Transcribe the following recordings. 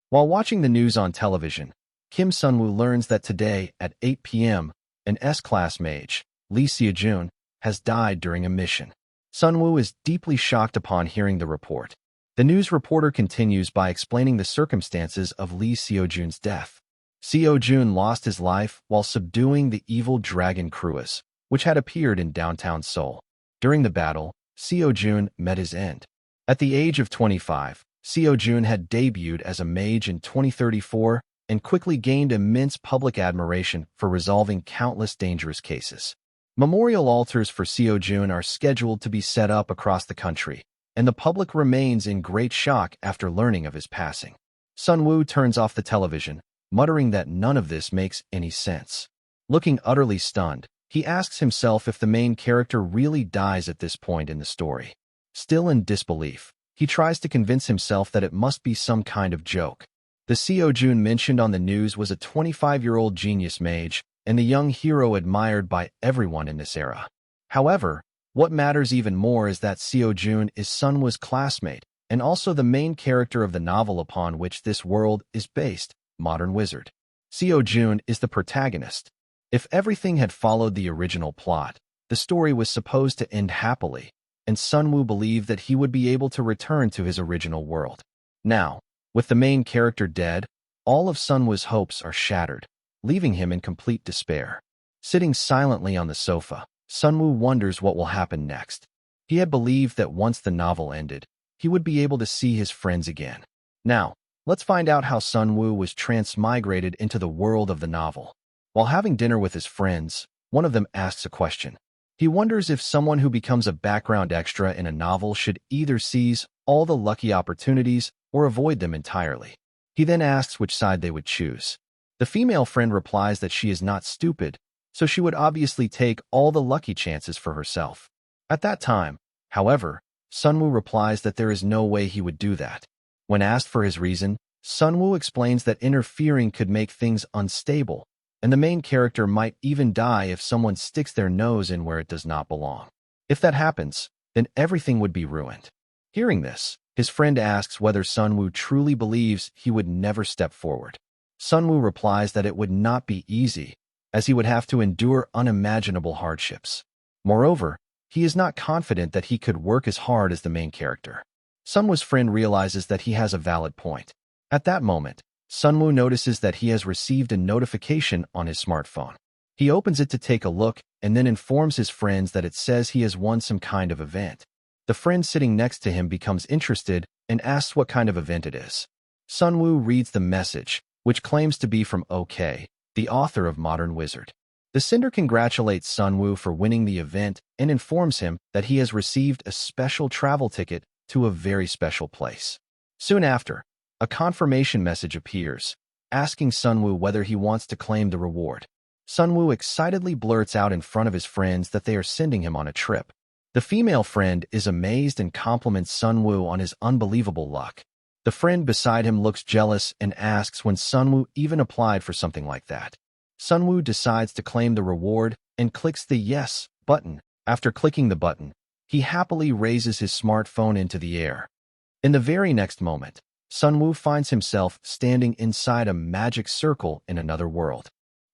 While watching the news on television, Kim Sunwoo learns that today at 8 p.m., an S-class mage, Lee Seojun, has died during a mission. Sunwoo is deeply shocked upon hearing the report. The news reporter continues by explaining the circumstances of Lee Seojun's death. Seojun lost his life while subduing the evil dragon Kruas, which had appeared in downtown Seoul. During the battle, Seojun met his end. At the age of 25, Seojun had debuted as a mage in 2034 and quickly gained immense public admiration for resolving countless dangerous cases. Memorial altars for Seojun are scheduled to be set up across the country, and the public remains in great shock after learning of his passing. Sunwoo turns off the television, muttering that none of this makes any sense. Looking utterly stunned, he asks himself if the main character really dies at this point in the story. Still in disbelief, he tries to convince himself that it must be some kind of joke. The Seojun mentioned on the news was a 25-year-old genius mage and the young hero admired by everyone in this era. However, what matters even more is that Seojun is Sunwoo's classmate and also the main character of the novel upon which this world is based, Modern Wizard. Seojun is the protagonist. If everything had followed the original plot, the story was supposed to end happily, and Sunwoo believed that he would be able to return to his original world. Now, with the main character dead, all of Sunwoo's hopes are shattered, leaving him in complete despair. Sitting silently on the sofa, Sunwoo wonders what will happen next. He had believed that once the novel ended, he would be able to see his friends again. Now, let's find out how Sunwoo was transmigrated into the world of the novel. While having dinner with his friends, one of them asks a question. He wonders if someone who becomes a background extra in a novel should either seize all the lucky opportunities or avoid them entirely. He then asks which side they would choose. The female friend replies that she is not stupid, so she would obviously take all the lucky chances for herself. At that time, however, Sunwoo replies that there is no way he would do that. When asked for his reason, Sunwoo explains that interfering could make things unstable, and the main character might even die if someone sticks their nose in where it does not belong. If that happens, then everything would be ruined. Hearing this, his friend asks whether Sunwoo truly believes he would never step forward. Sunwoo replies that it would not be easy, as he would have to endure unimaginable hardships. Moreover, he is not confident that he could work as hard as the main character. Sunwoo's friend realizes that he has a valid point. At that moment, Sunwoo notices that he has received a notification on his smartphone. He opens it to take a look and then informs his friends that it says he has won some kind of event. The friend sitting next to him becomes interested and asks what kind of event it is. Sunwoo reads the message, which claims to be from OK, the author of Modern Wizard. The sender congratulates Sunwoo for winning the event and informs him that he has received a special travel ticket to a very special place. Soon after, a confirmation message appears, asking Sunwoo whether he wants to claim the reward. Sunwoo excitedly blurts out in front of his friends that they are sending him on a trip. The female friend is amazed and compliments Sunwoo on his unbelievable luck. The friend beside him looks jealous and asks when Sunwoo even applied for something like that. Sunwoo decides to claim the reward and clicks the Yes button. After clicking the button, he happily raises his smartphone into the air. In the very next moment, Sunwoo finds himself standing inside a magic circle in another world.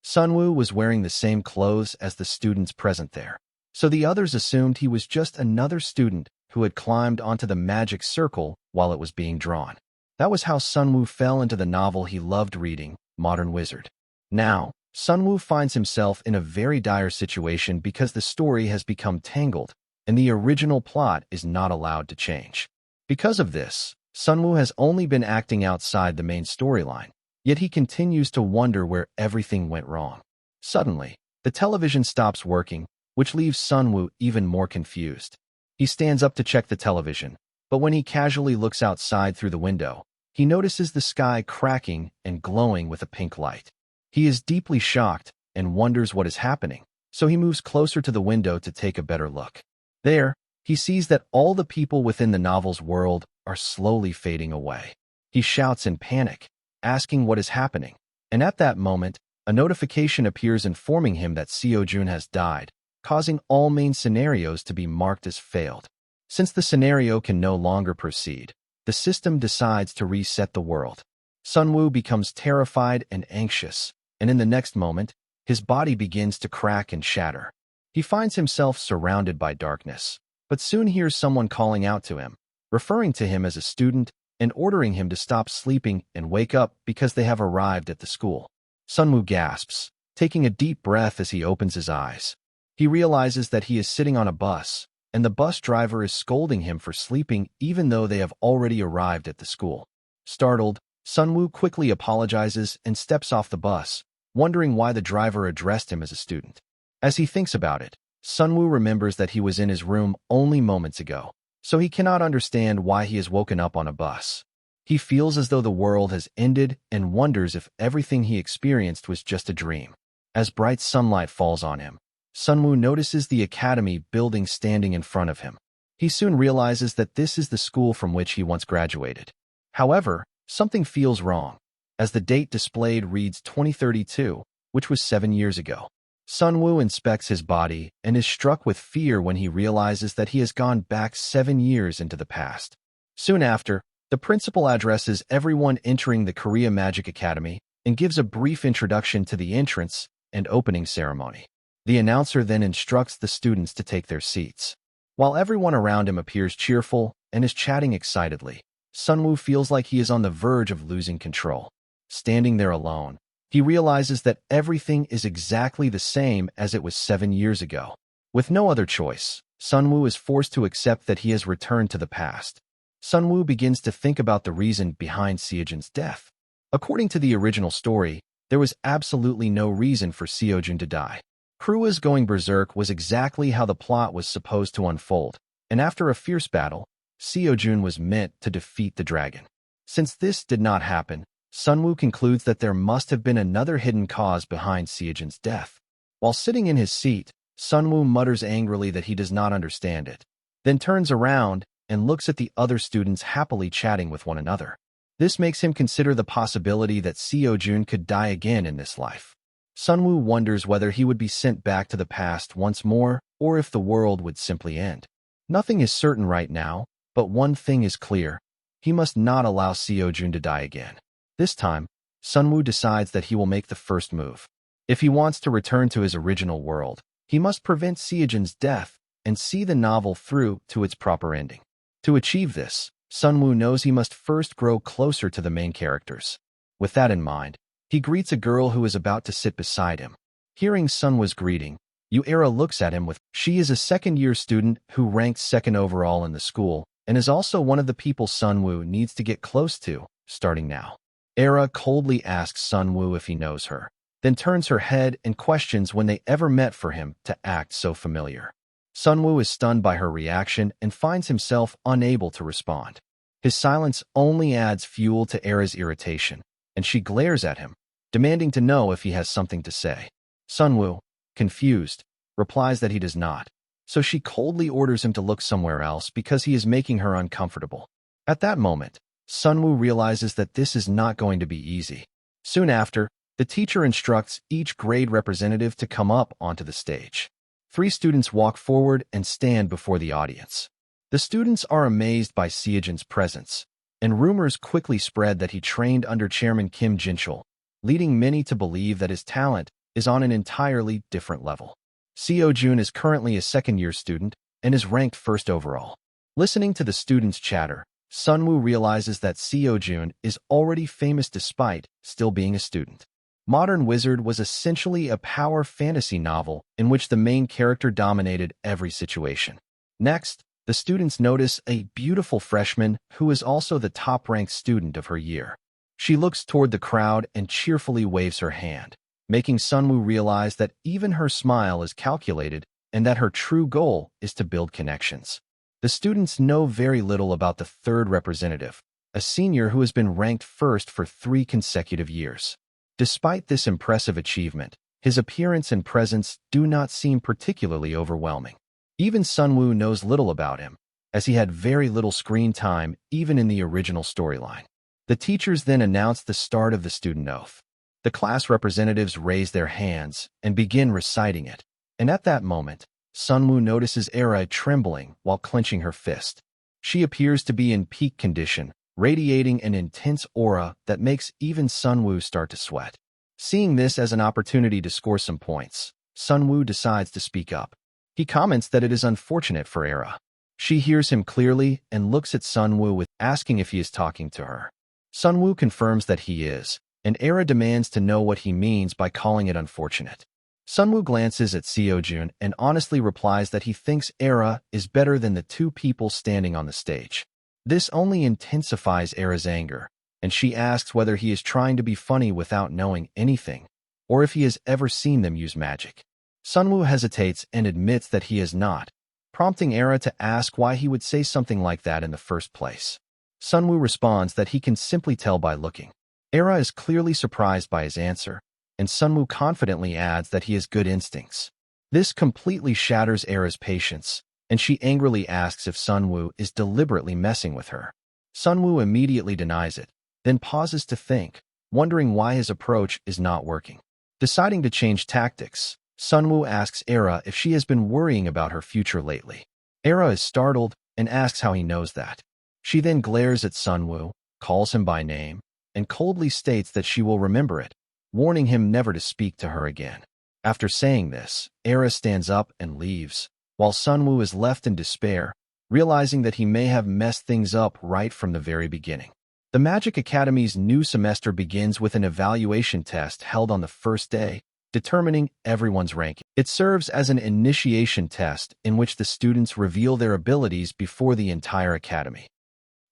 Sunwoo was wearing the same clothes as the students present there, so the others assumed he was just another student who had climbed onto the magic circle while it was being drawn. That was how Sunwoo fell into the novel he loved reading, Modern Wizard. Now, Sunwoo finds himself in a very dire situation because the story has become tangled, and the original plot is not allowed to change. Because of this, Sunwoo has only been acting outside the main storyline, yet he continues to wonder where everything went wrong. Suddenly, the television stops working, which leaves Sunwoo even more confused. He stands up to check the television, but when he casually looks outside through the window, he notices the sky cracking and glowing with a pink light. He is deeply shocked and wonders what is happening, so he moves closer to the window to take a better look. There, he sees that all the people within the novel's world are slowly fading away. He shouts in panic, asking what is happening, and at that moment, a notification appears informing him that Seojun has died, causing all main scenarios to be marked as failed. Since the scenario can no longer proceed, the system decides to reset the world. Sunwoo becomes terrified and anxious, and in the next moment, his body begins to crack and shatter. He finds himself surrounded by darkness, but soon hears someone calling out to him, referring to him as a student and ordering him to stop sleeping and wake up because they have arrived at the school. Sunwoo gasps, taking a deep breath as he opens his eyes. He realizes that he is sitting on a bus, and the bus driver is scolding him for sleeping even though they have already arrived at the school. Startled, Sunwoo quickly apologizes and steps off the bus, wondering why the driver addressed him as a student. As he thinks about it, Sunwoo remembers that he was in his room only moments ago, so he cannot understand why he has woken up on a bus. He feels as though the world has ended and wonders if everything he experienced was just a dream. As bright sunlight falls on him, Sunwoo notices the academy building standing in front of him. He soon realizes that this is the school from which he once graduated. However, something feels wrong, as the date displayed reads 2032, which was 7 years ago. Sunwoo inspects his body and is struck with fear when he realizes that he has gone back 7 years into the past. Soon after, the principal addresses everyone entering the Korea Magic Academy and gives a brief introduction to the entrance and opening ceremony. The announcer then instructs the students to take their seats. While everyone around him appears cheerful and is chatting excitedly, Sunwoo feels like he is on the verge of losing control. Standing there alone, he realizes that everything is exactly the same as it was 7 years ago. With no other choice, Sunwoo is forced to accept that he has returned to the past. Sunwoo begins to think about the reason behind Seojun's death. According to the original story, there was absolutely no reason for Seojun to die. Krua's going berserk was exactly how the plot was supposed to unfold, and after a fierce battle, Seojun was meant to defeat the dragon. Since this did not happen, Sunwoo concludes that there must have been another hidden cause behind Seojun's death. While sitting in his seat, Sunwoo mutters angrily that he does not understand it, then turns around and looks at the other students happily chatting with one another. This makes him consider the possibility that Seojun could die again in this life. Sunwoo wonders whether he would be sent back to the past once more or if the world would simply end. Nothing is certain right now, but one thing is clear. He must not allow Seojun to die again. This time, Sunwoo decides that he will make the first move. If he wants to return to his original world, he must prevent Seojun's death and see the novel through to its proper ending. To achieve this, Sunwoo knows he must first grow closer to the main characters. With that in mind, he greets a girl who is about to sit beside him. Hearing Sunwoo's greeting, Yuera looks at him with, she is a second-year student who ranked second overall in the school and is also one of the people Sunwoo needs to get close to, starting now. Era coldly asks Sunwoo if he knows her, then turns her head and questions when they ever met for him to act so familiar. Sunwoo is stunned by her reaction and finds himself unable to respond. His silence only adds fuel to Era's irritation, and she glares at him, demanding to know if he has something to say. Sunwoo, confused, replies that he does not, so she coldly orders him to look somewhere else because he is making her uncomfortable. At that moment, Sunwoo realizes that this is not going to be easy. Soon after, the teacher instructs each grade representative to come up onto the stage. 3 students walk forward and stand before the audience. The students are amazed by Seojun's presence, and rumors quickly spread that he trained under Chairman Kim Jin-chul, leading many to believe that his talent is on an entirely different level. Seojun is currently a second-year student and is ranked first overall. Listening to the students' chatter, Sunwoo realizes that Seojun is already famous despite still being a student. Modern Wizard was essentially a power fantasy novel in which the main character dominated every situation. Next, the students notice a beautiful freshman who is also the top-ranked student of her year. She looks toward the crowd and cheerfully waves her hand, making Sunwoo realize that even her smile is calculated and that her true goal is to build connections. The students know very little about the third representative, a senior who has been ranked first for 3 consecutive years. Despite this impressive achievement, his appearance and presence do not seem particularly overwhelming. Even Sunwoo knows little about him, as he had very little screen time even in the original storyline. The teachers then announce the start of the student oath. The class representatives raise their hands and begin reciting it, and at that moment, Sunwoo notices Era trembling while clenching her fist. She appears to be in peak condition, radiating an intense aura that makes even Sunwoo start to sweat. Seeing this as an opportunity to score some points, Sunwoo decides to speak up. He comments that it is unfortunate for Era. She hears him clearly and looks at Sunwoo with asking if he is talking to her. Sunwoo confirms that he is, and Era demands to know what he means by calling it unfortunate. Sunwoo glances at Seojun and honestly replies that he thinks Era is better than the two people standing on the stage. This only intensifies Era's anger, and she asks whether he is trying to be funny without knowing anything, or if he has ever seen them use magic. Sunwoo hesitates and admits that he has not, prompting Era to ask why he would say something like that in the first place. Sunwoo responds that he can simply tell by looking. Era is clearly surprised by his answer, and Sunwoo confidently adds that he has good instincts. This completely shatters Era's patience, and she angrily asks if Sunwoo is deliberately messing with her. Sunwoo immediately denies it, then pauses to think, wondering why his approach is not working. Deciding to change tactics, Sunwoo asks Era if she has been worrying about her future lately. Era is startled and asks how he knows that. She then glares at Sunwoo, calls him by name, and coldly states that she will remember it, warning him never to speak to her again. After saying this, Era stands up and leaves, while Sunwoo is left in despair, realizing that he may have messed things up right from the very beginning. The Magic Academy's new semester begins with an evaluation test held on the first day, determining everyone's ranking. It serves as an initiation test in which the students reveal their abilities before the entire academy.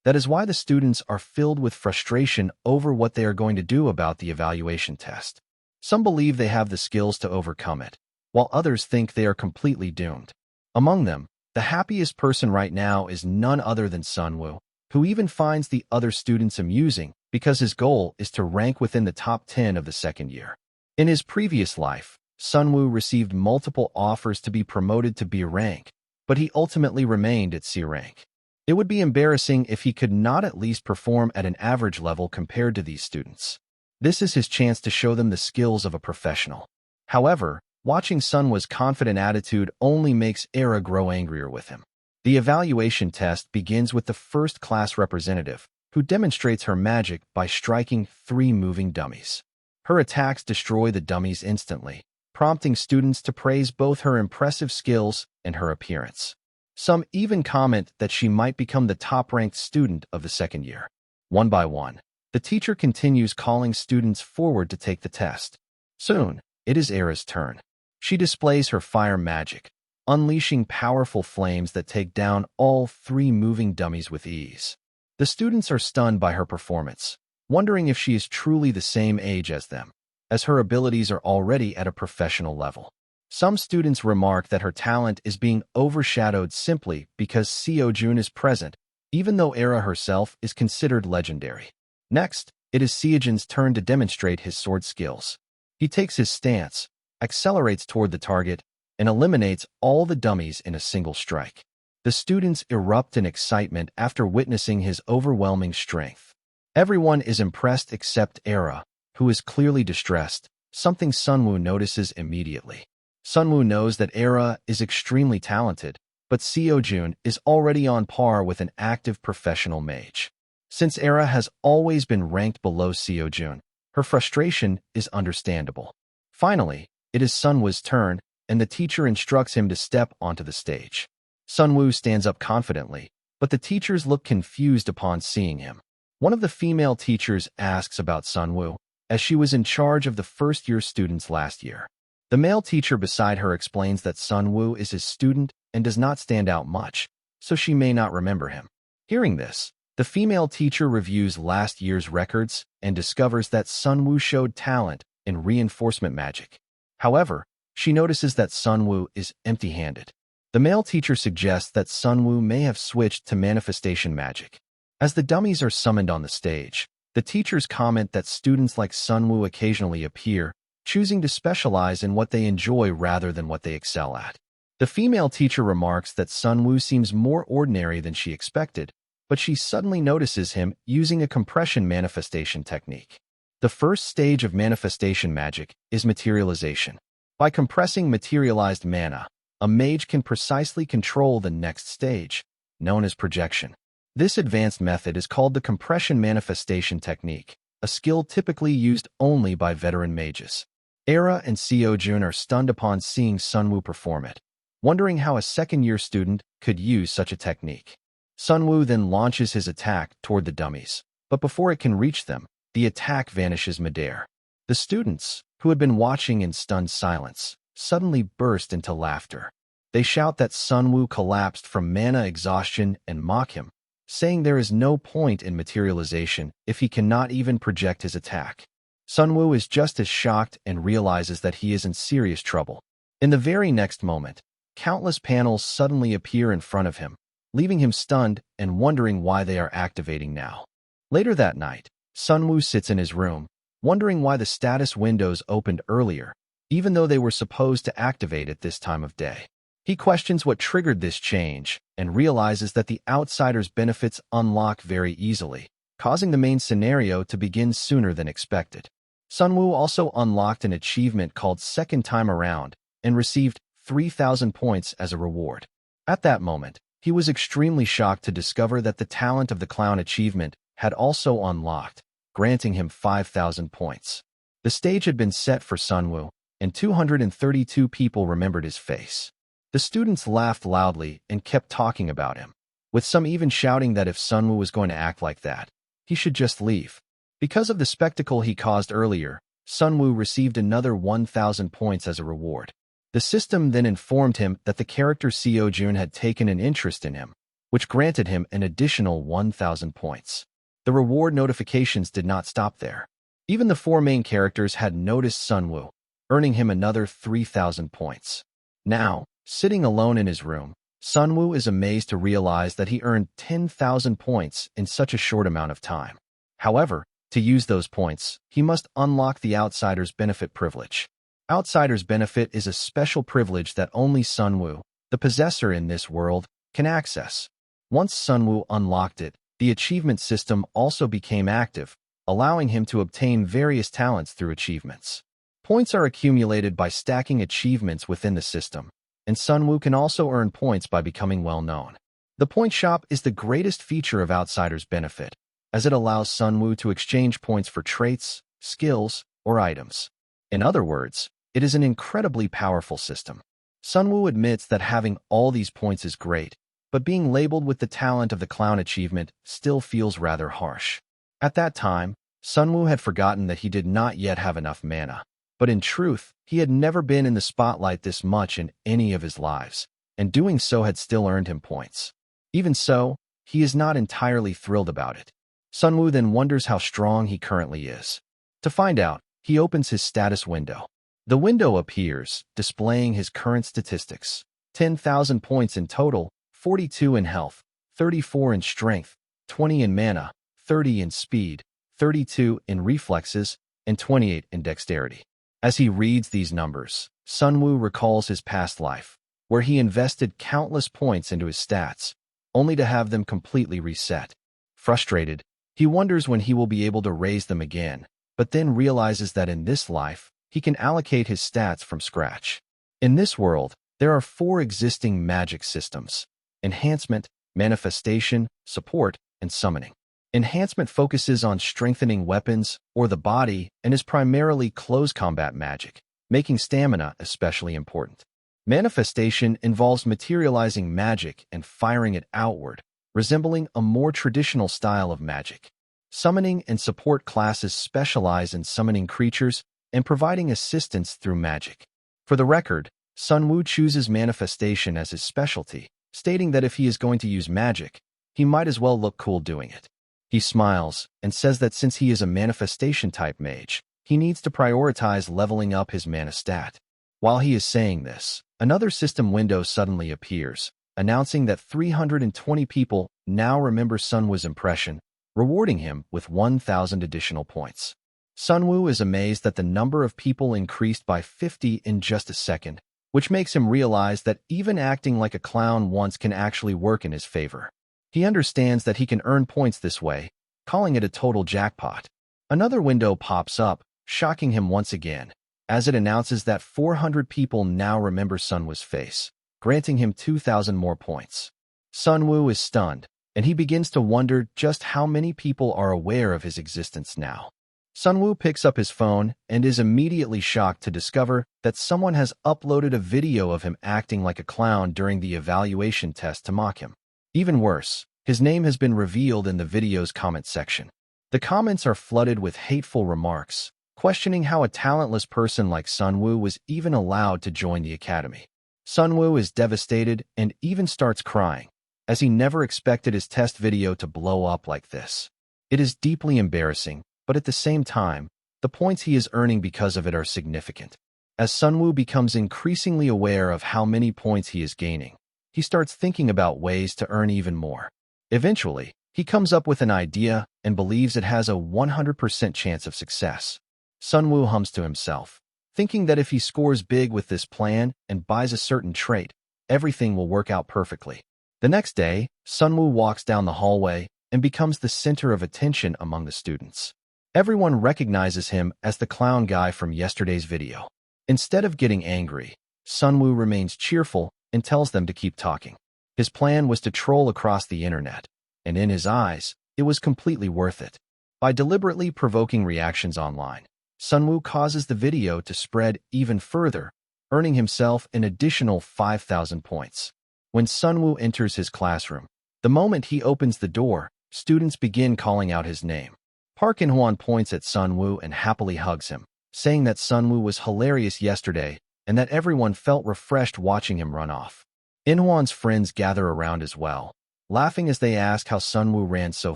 That is why the students are filled with frustration over what they are going to do about the evaluation test. Some believe they have the skills to overcome it, while others think they are completely doomed. Among them, the happiest person right now is none other than Sunwoo, who even finds the other students amusing because his goal is to rank within the top 10 of the second year. In his previous life, Sunwoo received multiple offers to be promoted to B rank, but he ultimately remained at C rank. It would be embarrassing if he could not at least perform at an average level compared to these students. This is his chance to show them the skills of a professional. However, watching Sunwoo's confident attitude only makes Era grow angrier with him. The evaluation test begins with the first class representative, who demonstrates her magic by striking 3 moving dummies. Her attacks destroy the dummies instantly, prompting students to praise both her impressive skills and her appearance. Some even comment that she might become the top-ranked student of the second year. One by one, the teacher continues calling students forward to take the test. Soon, it is Era's turn. She displays her fire magic, unleashing powerful flames that take down all 3 moving dummies with ease. The students are stunned by her performance, wondering if she is truly the same age as them, as her abilities are already at a professional level. Some students remark that her talent is being overshadowed simply because Seojun is present, even though Era herself is considered legendary. Next, it is Seojun's turn to demonstrate his sword skills. He takes his stance, accelerates toward the target, and eliminates all the dummies in a single strike. The students erupt in excitement after witnessing his overwhelming strength. Everyone is impressed except Era, who is clearly distressed, something Sunwoo notices immediately. Sunwoo knows that Era is extremely talented, but Seojun is already on par with an active professional mage. Since Era has always been ranked below Seojun, her frustration is understandable. Finally, it is Sunwoo's turn, and the teacher instructs him to step onto the stage. Sunwoo stands up confidently, but the teachers look confused upon seeing him. One of the female teachers asks about Sunwoo, as she was in charge of the first-year students last year. The male teacher beside her explains that Sunwoo is his student and does not stand out much, so she may not remember him. Hearing this, the female teacher reviews last year's records and discovers that Sunwoo showed talent in reinforcement magic. However, she notices that Sunwoo is empty-handed. The male teacher suggests that Sunwoo may have switched to manifestation magic. As the dummies are summoned on the stage, the teachers comment that students like Sunwoo occasionally appear, choosing to specialize in what they enjoy rather than what they excel at. The female teacher remarks that Sunwoo seems more ordinary than she expected, but she suddenly notices him using a compression manifestation technique. The first stage of manifestation magic is materialization. By compressing materialized mana, a mage can precisely control the next stage, known as projection. This advanced method is called the compression manifestation technique, a skill typically used only by veteran mages. Era and Seo-jun are stunned upon seeing Sunwoo perform it, wondering how a second-year student could use such a technique. Sunwoo then launches his attack toward the dummies, but before it can reach them, the attack vanishes midair. The students, who had been watching in stunned silence, suddenly burst into laughter. They shout that Sunwoo collapsed from mana exhaustion and mock him, saying there is no point in materialization if he cannot even project his attack. Sunwoo is just as shocked and realizes that he is in serious trouble. In the very next moment, countless panels suddenly appear in front of him, leaving him stunned and wondering why they are activating now. Later that night, Sunwoo sits in his room, wondering why the status windows opened earlier, even though they were supposed to activate at this time of day. He questions what triggered this change and realizes that the outsider's benefits unlock very easily, causing the main scenario to begin sooner than expected. Sunwoo also unlocked an achievement called Second Time Around and received 3,000 points as a reward. At that moment, he was extremely shocked to discover that the Talent of the Clown achievement had also unlocked, granting him 5,000 points. The stage had been set for Sunwoo, and 232 people remembered his face. The students laughed loudly and kept talking about him, with some even shouting that if Sunwoo was going to act like that, he should just leave. Because of the spectacle he caused earlier, Sunwoo received another 1,000 points as a reward. The system then informed him that the character Seo-jun had taken an interest in him, which granted him an additional 1,000 points. The reward notifications did not stop there. Even the four main characters had noticed Sunwoo, earning him another 3,000 points. Now, sitting alone in his room, Sunwoo is amazed to realize that he earned 10,000 points in such a short amount of time. However, to use those points, he must unlock the Outsider's Benefit privilege. Outsider's Benefit is a special privilege that only Sunwoo, the possessor in this world, can access. Once Sunwoo unlocked it, the achievement system also became active, allowing him to obtain various talents through achievements. Points are accumulated by stacking achievements within the system, and Sunwoo can also earn points by becoming well-known. The point shop is the greatest feature of Outsider's Benefit, as it allows Sunwoo to exchange points for traits, skills, or items. In other words, it is an incredibly powerful system. Sunwoo admits that having all these points is great, but being labeled with the Talent of the Clown achievement still feels rather harsh. At that time, Sunwoo had forgotten that he did not yet have enough mana. But in truth, he had never been in the spotlight this much in any of his lives, and doing so had still earned him points. Even so, he is not entirely thrilled about it. Sunwoo then wonders how strong he currently is. To find out, he opens his status window. The window appears, displaying his current statistics: 10,000 points in total, 42 in health, 34 in strength, 20 in mana, 30 in speed, 32 in reflexes, and 28 in dexterity. As he reads these numbers, Sunwoo recalls his past life, where he invested countless points into his stats, only to have them completely reset. Frustrated, he wonders when he will be able to raise them again, but then realizes that in this life, he can allocate his stats from scratch. In this world, there are 4 existing magic systems: enhancement, manifestation, support, and summoning. Enhancement focuses on strengthening weapons or the body and is primarily close combat magic, making stamina especially important. Manifestation involves materializing magic and firing it outward, resembling a more traditional style of magic. Summoning and support classes specialize in summoning creatures and providing assistance through magic. For the record, Sunwoo chooses manifestation as his specialty, stating that if he is going to use magic, he might as well look cool doing it. He smiles and says that since he is a manifestation-type mage, he needs to prioritize leveling up his mana stat. While he is saying this, another system window suddenly appears, announcing that 320 people now remember Sunwoo's impression, rewarding him with 1,000 additional points. Sunwoo is amazed that the number of people increased by 50 in just a second, which makes him realize that even acting like a clown once can actually work in his favor. He understands that he can earn points this way, calling it a total jackpot. Another window pops up, shocking him once again, as it announces that 400 people now remember Sunwoo's face, granting him 2,000 more points. Sunwoo is stunned, and he begins to wonder just how many people are aware of his existence now. Sunwoo picks up his phone and is immediately shocked to discover that someone has uploaded a video of him acting like a clown during the evaluation test to mock him. Even worse, his name has been revealed in the video's comment section. The comments are flooded with hateful remarks, questioning how a talentless person like Sunwoo was even allowed to join the academy. Sunwoo is devastated and even starts crying, as he never expected his test video to blow up like this. It is deeply embarrassing, but at the same time, the points he is earning because of it are significant. As Sunwoo becomes increasingly aware of how many points he is gaining, he starts thinking about ways to earn even more. Eventually, he comes up with an idea and believes it has a 100% chance of success. Sunwoo hums to himself, thinking that if he scores big with this plan and buys a certain trait, everything will work out perfectly. The next day, Sunwoo walks down the hallway and becomes the center of attention among the students. Everyone recognizes him as the clown guy from yesterday's video. Instead of getting angry, Sunwoo remains cheerful and tells them to keep talking. His plan was to troll across the internet, and in his eyes, it was completely worth it. By deliberately provoking reactions online, Sunwoo causes the video to spread even further, earning himself an additional 5,000 points. When Sunwoo enters his classroom, the moment he opens the door, students begin calling out his name. Park In-hwan points at Sunwoo and happily hugs him, saying that Sunwoo was hilarious yesterday and that everyone felt refreshed watching him run off. In-hwan's friends gather around as well, laughing as they ask how Sunwoo ran so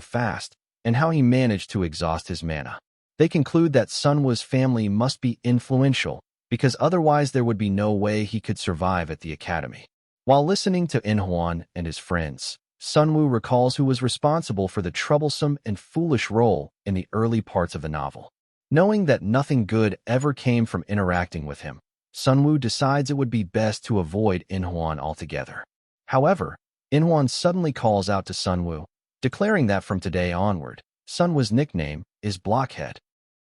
fast and how he managed to exhaust his mana. They conclude that Sunwoo's family must be influential because otherwise there would be no way he could survive at the academy. While listening to In-hwan and his friends, Sunwoo recalls who was responsible for the troublesome and foolish role in the early parts of the novel. Knowing that nothing good ever came from interacting with him, Sunwoo decides it would be best to avoid In-hwan altogether. However, In-hwan suddenly calls out to Sunwoo, declaring that from today onward, Sunwoo's nickname is Blockhead.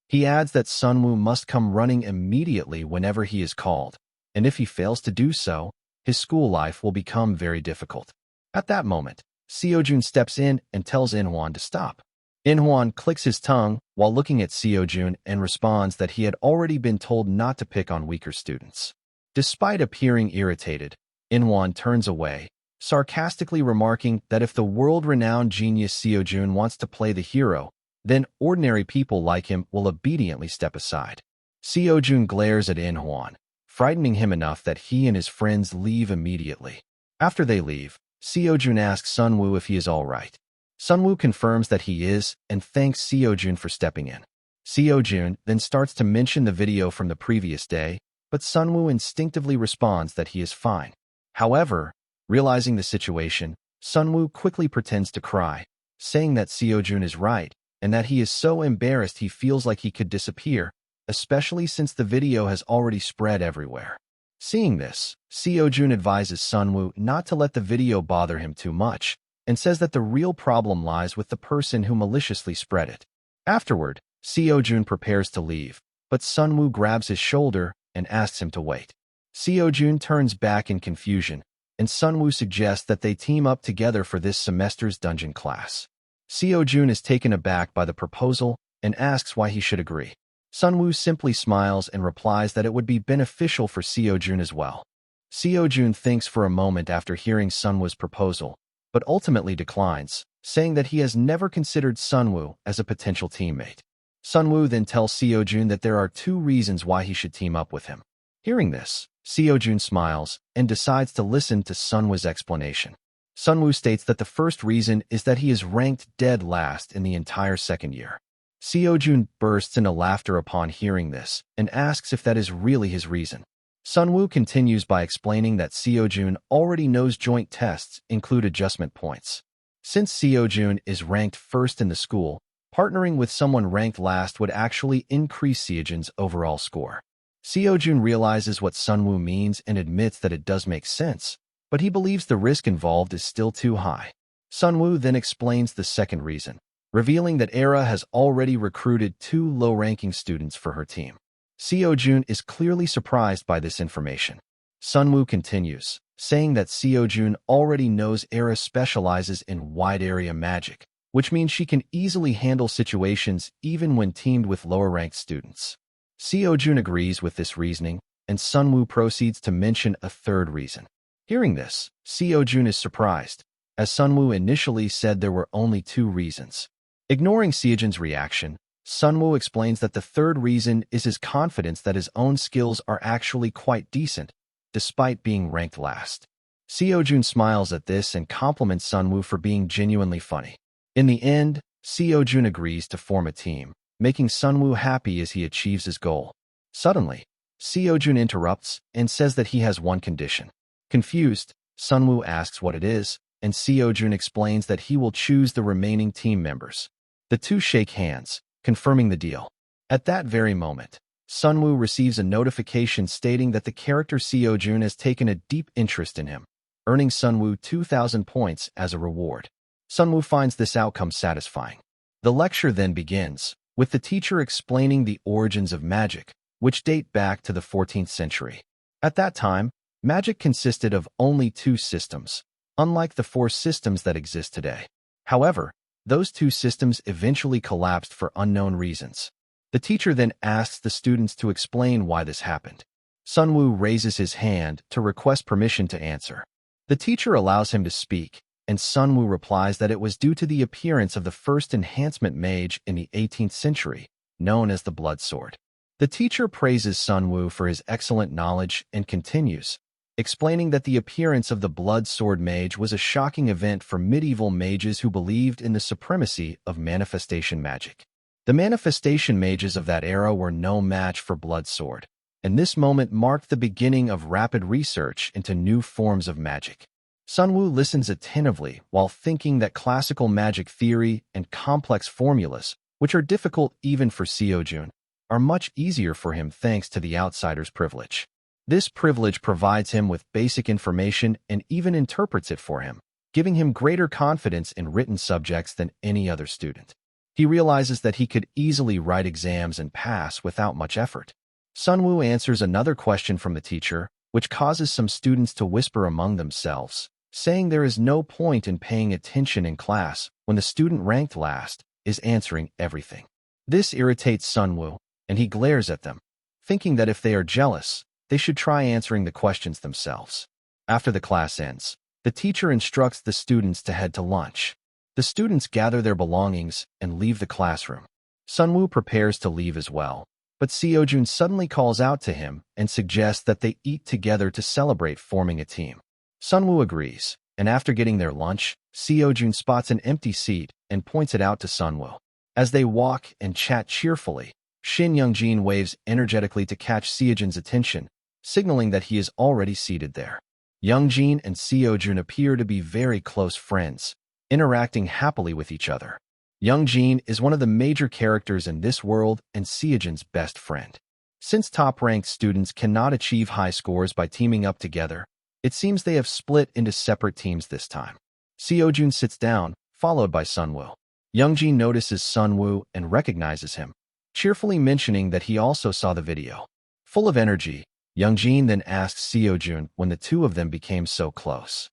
He adds that Sunwoo must come running immediately whenever he is called, and if he fails to do so, his school life will become very difficult. At that moment, Seojun steps in and tells In-hwan to stop. In-hwan clicks his tongue while looking at Seojun and responds that he had already been told not to pick on weaker students. Despite appearing irritated, In-hwan turns away, sarcastically remarking that if the world-renowned genius Seojun wants to play the hero, then ordinary people like him will obediently step aside. Seojun glares at In-hwan, frightening him enough that he and his friends leave immediately. After they leave, Seojun asks Sunwoo if he is all right. Sunwoo confirms that he is and thanks Seojun for stepping in. Seojun then starts to mention the video from the previous day, but Sunwoo instinctively responds that he is fine. However, realizing the situation, Sunwoo quickly pretends to cry, saying that Seojun is right and that he is so embarrassed he feels like he could disappear, especially since the video has already spread everywhere. Seeing this, Seojun advises Sunwoo not to let the video bother him too much, and says that the real problem lies with the person who maliciously spread it. Afterward, Seojun prepares to leave, but Sunwoo grabs his shoulder and asks him to wait. Seojun turns back in confusion, and Sunwoo suggests that they team up together for this semester's dungeon class. Seojun is taken aback by the proposal and asks why he should agree. Sunwoo simply smiles and replies that it would be beneficial for Seojun as well. Seojun thinks for a moment after hearing Sunwoo's proposal, but ultimately declines, saying that he has never considered Sunwoo as a potential teammate. Sunwoo then tells Seojun that there are 2 reasons why he should team up with him. Hearing this, Seojun smiles and decides to listen to Sunwoo's explanation. Sunwoo states that the first reason is that he is ranked dead last in the entire second year. Seojun bursts into laughter upon hearing this and asks if that is really his reason. Sunwoo continues by explaining that Seojun already knows joint tests include adjustment points. Since Seojun is ranked first in the school, partnering with someone ranked last would actually increase Seojun's overall score. Seojun realizes what Sunwoo means and admits that it does make sense, but he believes the risk involved is still too high. Sunwoo then explains the second reason, revealing that Era has already recruited 2 low-ranking students for her team. Seojun is clearly surprised by this information. Sunwoo continues, saying that Seo-jun already knows Era specializes in wide-area magic, which means she can easily handle situations even when teamed with lower-ranked students. Seo-jun agrees with this reasoning, and Sunwoo proceeds to mention a third reason. Hearing this, Seo-jun is surprised, as Sunwoo initially said there were only 2 reasons. Ignoring Seo-jun's reaction, Sunwoo explains that the third reason is his confidence that his own skills are actually quite decent, despite being ranked last. Seo-jun smiles at this and compliments Sunwoo for being genuinely funny. In the end, Seo-jun agrees to form a team, making Sunwoo happy as he achieves his goal. Suddenly, Seo-jun interrupts and says that he has one condition. Confused, Sunwoo asks what it is, and Seo-jun explains that he will choose the remaining team members. The two shake hands, confirming the deal. At that very moment, Sunwoo receives a notification stating that the character Seo-jun has taken a deep interest in him, earning Sunwoo 2,000 points as a reward. Sunwoo finds this outcome satisfying. The lecture then begins, with the teacher explaining the origins of magic, which date back to the 14th century. At that time, magic consisted of only 2 systems, unlike the 4 systems that exist today. However, those 2 systems eventually collapsed for unknown reasons. The teacher then asks the students to explain why this happened. Sunwoo raises his hand to request permission to answer. The teacher allows him to speak, and Sunwoo replies that it was due to the appearance of the first enhancement mage in the 18th century, known as the Blood Sword. The teacher praises Sunwoo for his excellent knowledge and continues, explaining that the appearance of the Blood Sword mage was a shocking event for medieval mages who believed in the supremacy of manifestation magic. The manifestation mages of that era were no match for Blood Sword, and this moment marked the beginning of rapid research into new forms of magic. Sunwoo listens attentively while thinking that classical magic theory and complex formulas, which are difficult even for Seo-jun, are much easier for him thanks to the outsider's privilege. This privilege provides him with basic information and even interprets it for him, giving him greater confidence in written subjects than any other student. He realizes that he could easily write exams and pass without much effort. Sunwoo answers another question from the teacher, which causes some students to whisper among themselves, saying there is no point in paying attention in class when the student ranked last is answering everything. This irritates Sunwoo, and he glares at them, thinking that if they are jealous, they should try answering the questions themselves. After the class ends, the teacher instructs the students to head to lunch. The students gather their belongings and leave the classroom. Sunwoo prepares to leave as well, but Seo-jun suddenly calls out to him and suggests that they eat together to celebrate forming a team. Sunwoo agrees, and after getting their lunch, Seo-jun spots an empty seat and points it out to Sunwoo. As they walk and chat cheerfully, Shin Youngjin waves energetically to catch Seo-jun's attention, signaling that he is already seated there. Youngjin and Seo-jun appear to be very close friends, interacting happily with each other. Youngjin is one of the major characters in this world and Seo-jun's best friend. Since top-ranked students cannot achieve high scores by teaming up together, it seems they have split into separate teams this time. Seo-jun sits down, followed by Sunwoo. Youngjin notices Sunwoo and recognizes him, cheerfully mentioning that he also saw the video. Full of energy, Youngjin then asks Seo-jun when the two of them became so close.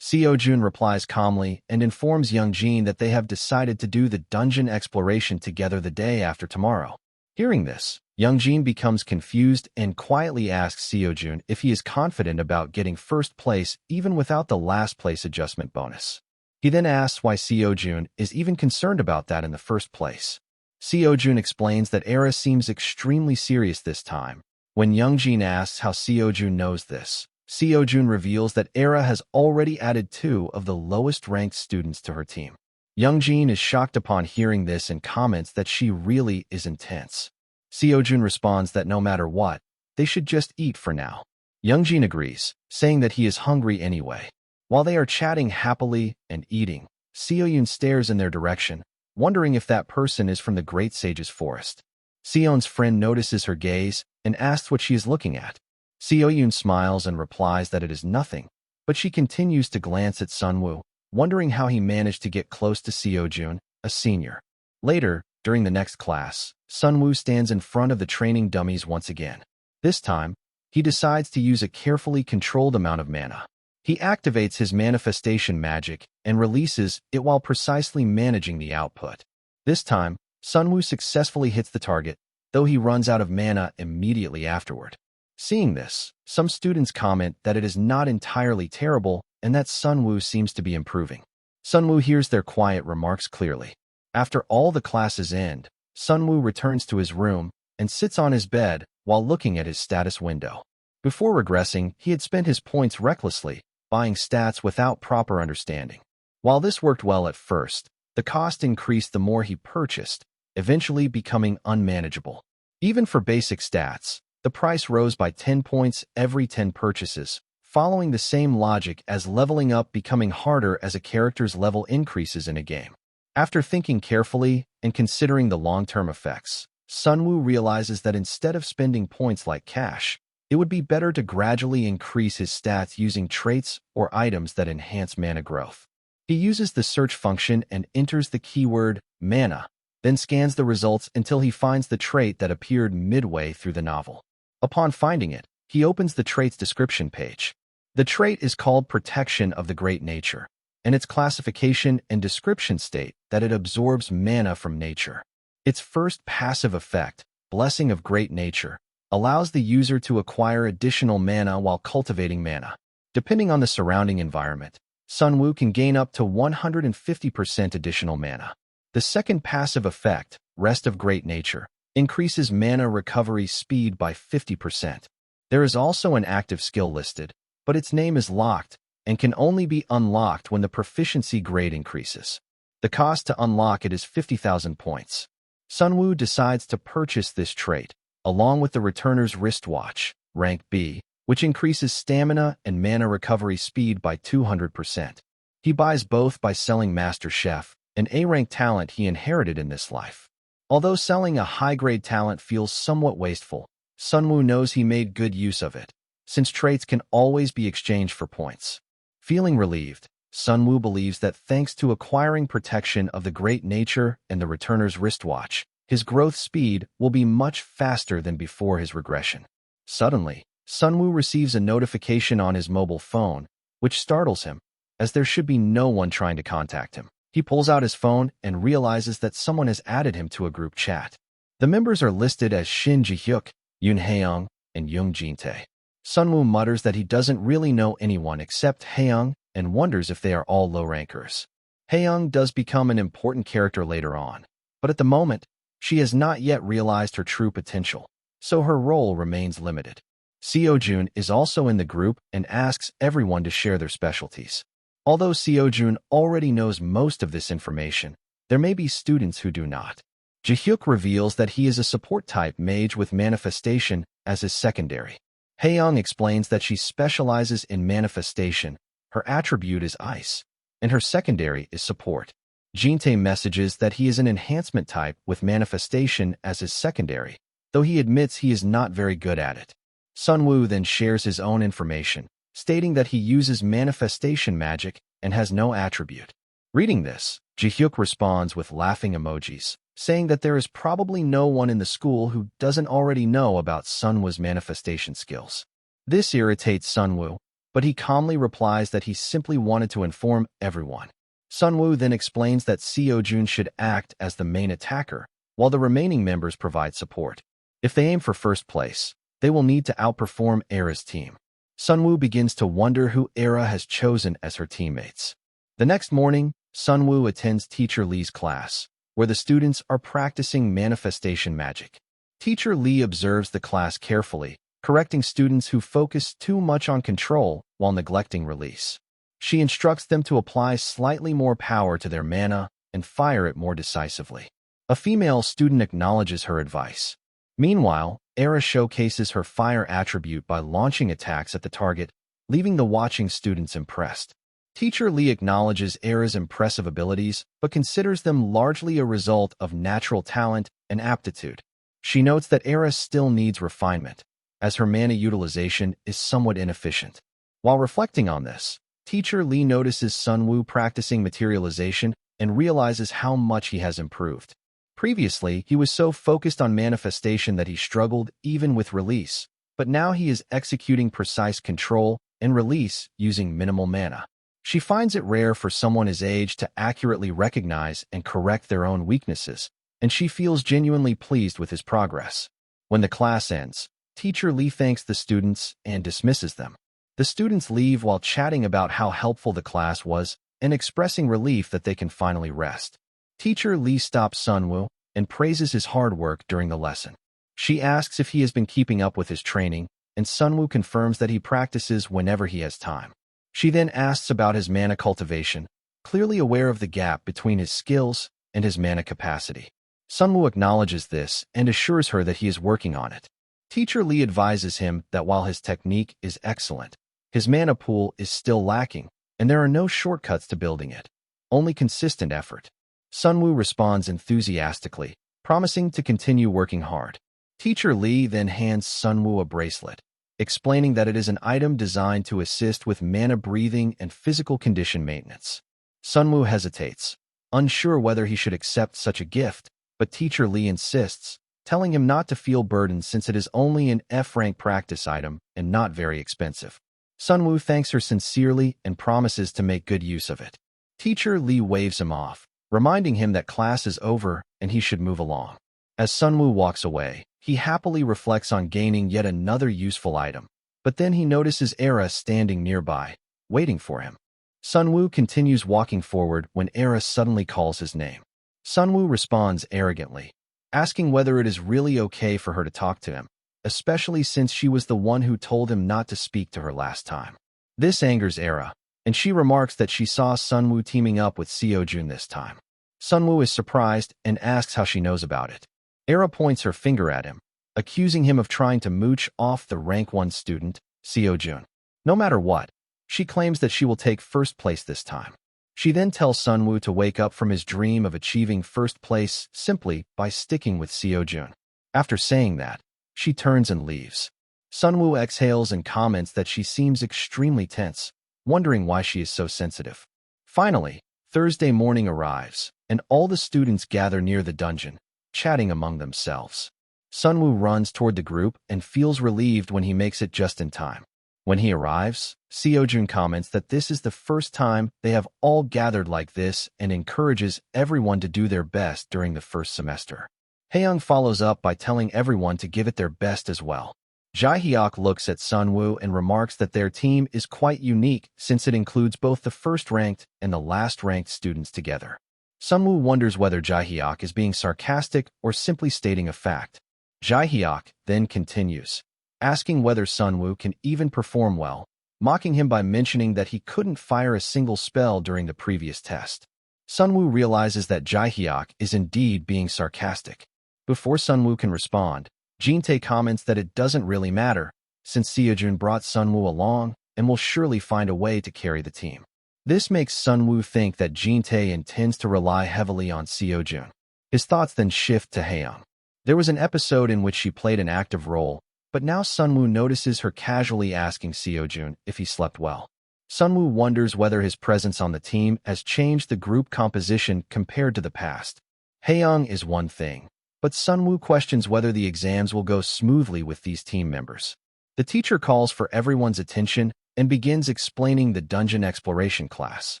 Seo-jun replies calmly and informs Youngjin that they have decided to do the dungeon exploration together the day after tomorrow. Hearing this, Youngjin becomes confused and quietly asks Seo-jun if he is confident about getting first place even without the last place adjustment bonus. He then asks why Seo-jun is even concerned about that in the first place. Seo-jun explains that Era seems extremely serious this time. When Youngjin asks how Seo-jun knows this, Seo-jun reveals that Era has already added 2 of the lowest-ranked students to her team. Youngjin is shocked upon hearing this and comments that she really is intense. Seo-jun responds that no matter what, they should just eat for now. Youngjin agrees, saying that he is hungry anyway. While they are chatting happily and eating, Seo-jun stares in their direction, wondering if that person is from the Great Sage's forest. Seon's friend notices her gaze and asks what she is looking at. Seo-jun smiles and replies that it is nothing, but she continues to glance at Sunwoo, wondering how he managed to get close to Seo-jun, a senior. Later, during the next class, Sunwoo stands in front of the training dummies once again. This time, he decides to use a carefully controlled amount of mana. He activates his manifestation magic and releases it while precisely managing the output. This time, Sunwoo successfully hits the target, though he runs out of mana immediately afterward. Seeing this, some students comment that it is not entirely terrible and that Sunwoo seems to be improving. Sunwoo hears their quiet remarks clearly. After all the classes end, Sunwoo returns to his room and sits on his bed while looking at his status window. Before regressing, he had spent his points recklessly, buying stats without proper understanding. While this worked well at first, the cost increased the more he purchased, eventually becoming unmanageable. Even for basic stats, the price rose by 10 points every 10 purchases, following the same logic as leveling up becoming harder as a character's level increases in a game. After thinking carefully and considering the long-term effects, Sunwoo realizes that instead of spending points like cash, it would be better to gradually increase his stats using traits or items that enhance mana growth. He uses the search function and enters the keyword mana, then scans the results until he finds the trait that appeared midway through the novel. Upon finding it, he opens the trait's description page. The trait is called Protection of the Great Nature, and its classification and description state that it absorbs mana from nature. Its first passive effect, Blessing of Great Nature, allows the user to acquire additional mana while cultivating mana. Depending on the surrounding environment, Sunwoo can gain up to 150% additional mana. The second passive effect, Rest of Great Nature, increases mana recovery speed by 50%. There is also an active skill listed, but its name is locked and can only be unlocked when the proficiency grade increases. The cost to unlock it is 50,000 points. Sunwoo decides to purchase this trait, along with the Returner's Wristwatch, rank B, which increases stamina and mana recovery speed by 200%. He buys both by selling Master Chef, an A-rank talent he inherited in this life. Although selling a high-grade talent feels somewhat wasteful, Sunwoo knows he made good use of it, since traits can always be exchanged for points. Feeling relieved, Sunwoo believes that thanks to acquiring Protection of the Great Nature and the Returner's Wristwatch, his growth speed will be much faster than before his regression. Suddenly, Sunwoo receives a notification on his mobile phone, which startles him, as there should be no one trying to contact him. He pulls out his phone and realizes that someone has added him to a group chat. The members are listed as Shin Ji-hyuk, Yoon Haeyoung, and Young Jin-tae. Sunwoo mutters that he doesn't really know anyone except Haeyoung and wonders if they are all low rankers. Haeyoung does become an important character later on, but at the moment, she has not yet realized her true potential, so her role remains limited. Seo-jun is also in the group and asks everyone to share their specialties. Although Seo-jun already knows most of this information, there may be students who do not. Ji-hyuk reveals that he is a support-type mage with manifestation as his secondary. Haeyoung explains that she specializes in manifestation, her attribute is ice, and her secondary is support. Jin-tae messages that he is an enhancement type with manifestation as his secondary, though he admits he is not very good at it. Sunwoo then shares his own information, stating that he uses manifestation magic and has no attribute. Reading this, Ji-hyuk responds with laughing emojis, saying that there is probably no one in the school who doesn't already know about Sunwoo's manifestation skills. This irritates Sunwoo, but he calmly replies that he simply wanted to inform everyone. Sunwoo then explains that Seo-jun should act as the main attacker, while the remaining members provide support. If they aim for first place, they will need to outperform Era's team. Sunwoo begins to wonder who Era has chosen as her teammates. The next morning, Sunwoo attends Teacher Lee's class, where the students are practicing manifestation magic. Teacher Lee observes the class carefully, correcting students who focus too much on control while neglecting release. She instructs them to apply slightly more power to their mana and fire it more decisively. A female student acknowledges her advice. Meanwhile, Era showcases her fire attribute by launching attacks at the target, leaving the watching students impressed. Teacher Lee acknowledges Era's impressive abilities, but considers them largely a result of natural talent and aptitude. She notes that Era still needs refinement, as her mana utilization is somewhat inefficient. While reflecting on this, Teacher Lee notices Sunwoo practicing materialization and realizes how much he has improved. Previously, he was so focused on manifestation that he struggled even with release, but now he is executing precise control and release using minimal mana. She finds it rare for someone his age to accurately recognize and correct their own weaknesses, and she feels genuinely pleased with his progress. When the class ends, Teacher Lee thanks the students and dismisses them. The students leave while chatting about how helpful the class was and expressing relief that they can finally rest. Teacher Lee stops Sunwoo and praises his hard work during the lesson. She asks if he has been keeping up with his training, and Sunwoo confirms that he practices whenever he has time. She then asks about his mana cultivation, clearly aware of the gap between his skills and his mana capacity. Sunwoo acknowledges this and assures her that he is working on it. Teacher Lee advises him that while his technique is excellent, his mana pool is still lacking, and there are no shortcuts to building it, only consistent effort. Sunwoo responds enthusiastically, promising to continue working hard. Teacher Lee then hands Sunwoo a bracelet, explaining that it is an item designed to assist with mana breathing and physical condition maintenance. Sunwoo hesitates, unsure whether he should accept such a gift, but Teacher Lee insists, telling him not to feel burdened since it is only an F-rank practice item and not very expensive. Sunwoo thanks her sincerely and promises to make good use of it. Teacher Lee waves him off, reminding him that class is over and he should move along. As Sunwoo walks away, he happily reflects on gaining yet another useful item, but then he notices Era standing nearby, waiting for him. Sunwoo continues walking forward when Era suddenly calls his name. Sunwoo responds arrogantly, asking whether it is really okay for her to talk to him, especially since she was the one who told him not to speak to her last time. This angers Era, and she remarks that she saw Sunwoo teaming up with Seojun this time. Sunwoo is surprised and asks how she knows about it. Era points her finger at him, accusing him of trying to mooch off the rank 1 student, Seojun. No matter what, she claims that she will take first place this time. She then tells Sunwoo to wake up from his dream of achieving first place simply by sticking with Seojun. After saying that, she turns and leaves. Sunwoo exhales and comments that she seems extremely tense, wondering why she is so sensitive. Finally, Thursday morning arrives, and all the students gather near the dungeon, chatting among themselves. Sunwoo runs toward the group and feels relieved when he makes it just in time. When he arrives, Seojun comments that this is the first time they have all gathered like this and encourages everyone to do their best during the first semester. Haeyoung follows up by telling everyone to give it their best as well. Jaehyuk looks at Sunwoo and remarks that their team is quite unique since it includes both the first-ranked and the last-ranked students together. Sunwoo wonders whether Jaehyuk is being sarcastic or simply stating a fact. Jaehyuk then continues, asking whether Sunwoo can even perform well, mocking him by mentioning that he couldn't fire a single spell during the previous test. Sunwoo realizes that Jaehyuk is indeed being sarcastic. Before Sunwoo can respond, Jin-tae comments that it doesn't really matter, since Seojun brought Sunwoo along and will surely find a way to carry the team. This makes Sunwoo think that Jin-tae intends to rely heavily on Seojun. His thoughts then shift to Haeyoung. There was an episode in which she played an active role, but now Sunwoo notices her casually asking Seojun if he slept well. Sunwoo wonders whether his presence on the team has changed the group composition compared to the past. Haeyoung is one thing, but Sunwoo questions whether the exams will go smoothly with these team members. The teacher calls for everyone's attention and begins explaining the dungeon exploration class.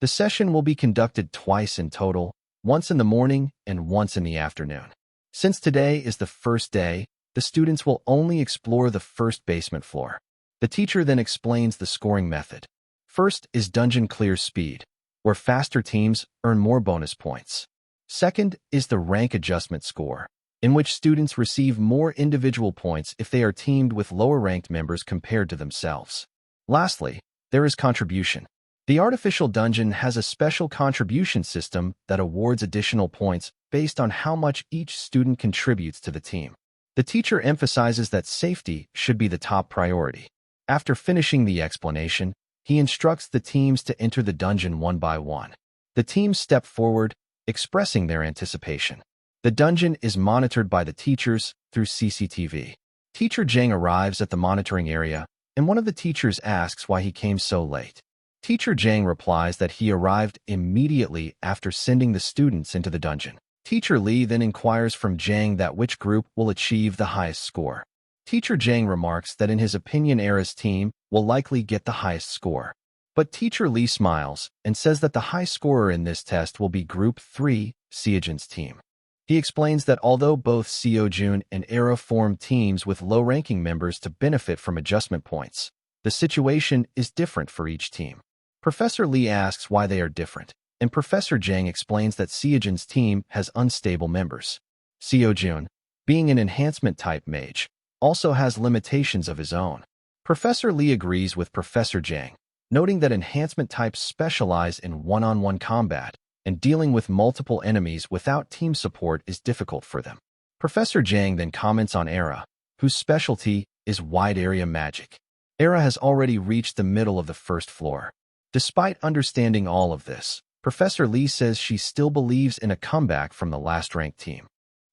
The session will be conducted twice in total, once in the morning and once in the afternoon. Since today is the first day, the students will only explore the first basement floor. The teacher then explains the scoring method. First is dungeon clear speed, where faster teams earn more bonus points. Second is the rank adjustment score, in which students receive more individual points if they are teamed with lower-ranked members compared to themselves. Lastly, there is contribution. The artificial dungeon has a special contribution system that awards additional points based on how much each student contributes to the team. The teacher emphasizes that safety should be the top priority. After finishing the explanation, he instructs the teams to enter the dungeon one by one. The teams step forward, expressing their anticipation. The dungeon is monitored by the teachers through CCTV. Teacher Jang arrives at the monitoring area, and one of the teachers asks why he came so late. Teacher Jang replies that he arrived immediately after sending the students into the dungeon. Teacher Lee then inquires from Jang that which group will achieve the highest score. Teacher Jang remarks that in his opinion Era's team will likely get the highest score. But Teacher Lee smiles and says that the high scorer in this test will be Group 3, Seojun's team. He explains that although both Seojun and Era form teams with low-ranking members to benefit from adjustment points, the situation is different for each team. Professor Lee asks why they are different, and Professor Jang explains that Seojun's team has unstable members. Seojun, being an enhancement-type mage, also has limitations of his own. Professor Lee agrees with Professor Jang, noting that enhancement types specialize in one-on-one combat, and dealing with multiple enemies without team support is difficult for them. Professor Jang then comments on Era, whose specialty is wide-area magic. Era has already reached the middle of the first floor. Despite understanding all of this, Professor Lee says she still believes in a comeback from the last-ranked team.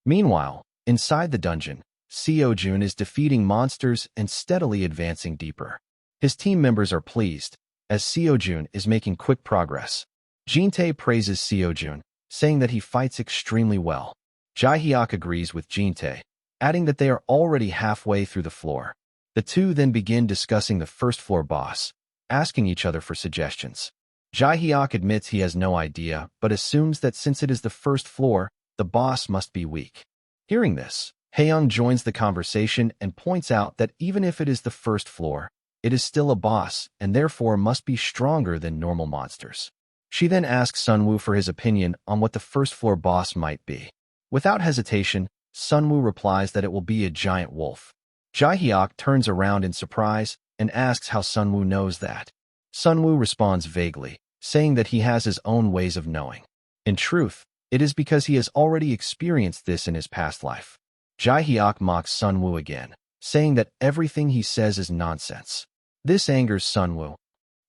Meanwhile, inside the dungeon, Seojun is defeating monsters and steadily advancing deeper. His team members are pleased, as Seojun is making quick progress. Jin-tae praises Seojun, saying that he fights extremely well. Jae-hyuk agrees with Jin-tae, adding that they are already halfway through the floor. The two then begin discussing the first-floor boss, asking each other for suggestions. Jae-hyuk admits he has no idea, but assumes that since it is the first floor, the boss must be weak. Hearing this, Haeyoung joins the conversation and points out that even if it is the first floor, it is still a boss and therefore must be stronger than normal monsters. She then asks Sunwoo for his opinion on what the first-floor boss might be. Without hesitation, Sunwoo replies that it will be a giant wolf. Jae-hyuk turns around in surprise and asks how Sunwoo knows that. Sunwoo responds vaguely, saying that he has his own ways of knowing. In truth, it is because he has already experienced this in his past life. Jae-hyuk mocks Sunwoo again, saying that everything he says is nonsense. This angers Sunwoo.